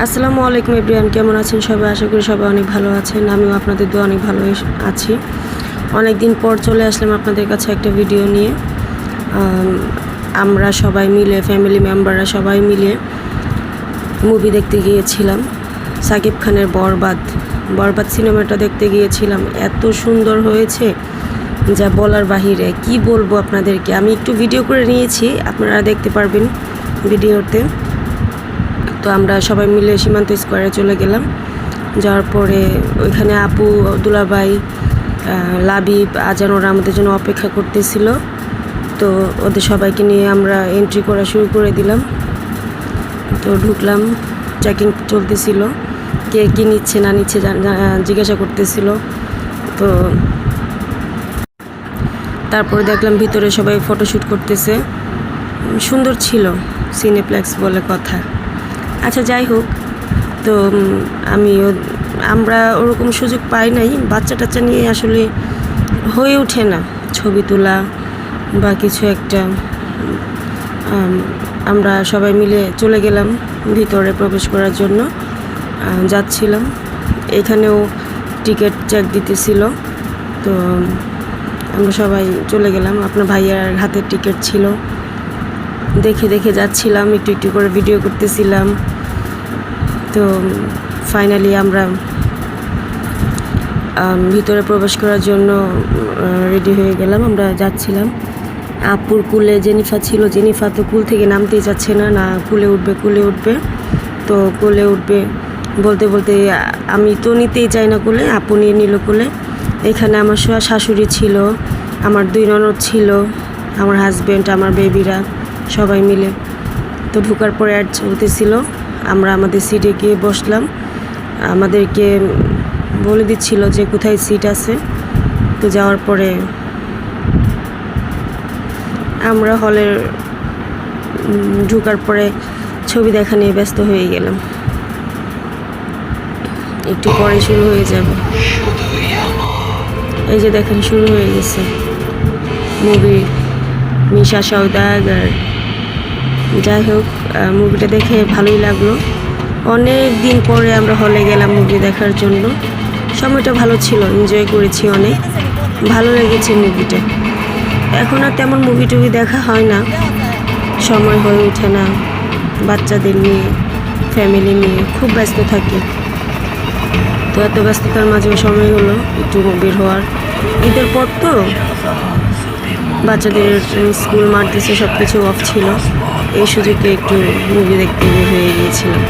আসসালামু আলাইকুম এভরিওয়ান, কেমন আছেন সবাই? আশা করি সবাই অনেক ভালো আছেন। আমিও আপনাদের দোয়া অনেক ভালো আছি। অনেক দিন পর চলে আসলাম আপনাদের কাছে একটা ভিডিও নিয়ে। আমরা সবাই মিলে, ফ্যামিলি মেম্বাররা সবাই মিলে মুভি দেখতে গিয়েছিলাম। সাকিব খানের বরবাদ সিনেমাটা দেখতে গিয়েছিলাম। এত সুন্দর হয়েছে যা বলার বাহিরে। কি বলবো আপনাদেরকে, আমি একটু ভিডিও করে নিয়েছি, আপনারা দেখতে পারবেন ভিডিওতে। তো আমরা সবাই মিলে সীমান্ত স্কোয়ারে চলে গেলাম। যাওয়ার পরে ওইখানে আপু, দুলাভাই, লাবিব, আজান ওরা আমাদের জন্য অপেক্ষা করতেছিল। তো ওদের সবাইকে নিয়ে আমরা এন্ট্রি করা শুরু করে দিলাম। তো ঢুকলাম, চেকিং চলতেছিল, কে কী নিচ্ছে না নিচ্ছে জিজ্ঞাসা করতেছিল। তো তারপরে দেখলাম ভিতরে সবাই ফটোশ্যুট করতেছে, সুন্দর ছিল, সিনেপ্লেক্স বলে কথা। আচ্ছা, যাই হোক, তো আমরা ওরকম সুযোগ পাই নাই, বাচ্চা টাচ্চা নিয়ে আসলে হয়ে ওঠে না ছবি তোলা বা কিছু একটা। আমরা সবাই মিলে চলে গেলাম ভিতরে প্রবেশ করার জন্য। যাচ্ছিলাম, এখানেও টিকিট চেক দিতেছিল। তো আমরা সবাই চলে গেলাম। আপনার ভাইয়ার হাতের টিকিট ছিল, দেখে দেখে যাচ্ছিলাম, একটু একটু করে ভিডিও করতেছিলাম। তো ফাইনালি আমরা ভিতরে প্রবেশ করার জন্য রেডি হয়ে গেলাম। আমরা যাচ্ছিলাম, আপুর কুলে জেনিফা ছিল। জেনিফা তো কুল থেকে নামতেই যাচ্ছে না, কুলে উঠবে। তো কুলে উঠবে বলতে বলতে আমি তো নিতেই চাই না কুলে, আপু নিয়ে নিল কুলে। এখানে আমার শাশুড়ি ছিল, আমার 2 ননদ ছিল, আমার হাজব্যান্ড, আমার বেবিরা সবাই মিলে। তো ঢোকার পরে অ্যাড চলতেছিল, আমরা আমাদের সিটে গিয়ে বসলাম। আমাদেরকে বলে দিচ্ছিল যে কোথায় সিট আছে। তো যাওয়ার পরে আমরা হলের ঢোকার পরে ছবি দেখা নিয়ে ব্যস্ত হয়ে গেলাম। একটু পরে শুরু হয়ে যাবে, এই যে দেখেন শুরু হয়ে গেছে মুভি মিশা সওদাগর। যাই হোক, মুভিটা দেখে ভালোই লাগলো। অনেক দিন পরে আমরা হলে গেলাম মুভি দেখার জন্য। সময়টা ভালো ছিল, এনজয় করেছি, অনেক ভালো লেগেছে মুভিটা। এখন আর তেমন মুভি টুভি দেখা হয় না, সময় হয়ে ওঠে না, বাচ্চাদের নিয়ে, ফ্যামিলি নিয়ে খুব ব্যস্ত থাকি। তো এত ব্যস্ততার মাঝেও সময় হলো একটু বের হওয়ার। ঈদের পর তো বাচ্চাদের স্কুল মাঠ দিচ্ছে, সব কিছু অফ ছিল, এই সুযোগে একটু মুভি দেখতে বের হয়ে গিয়েছিলাম।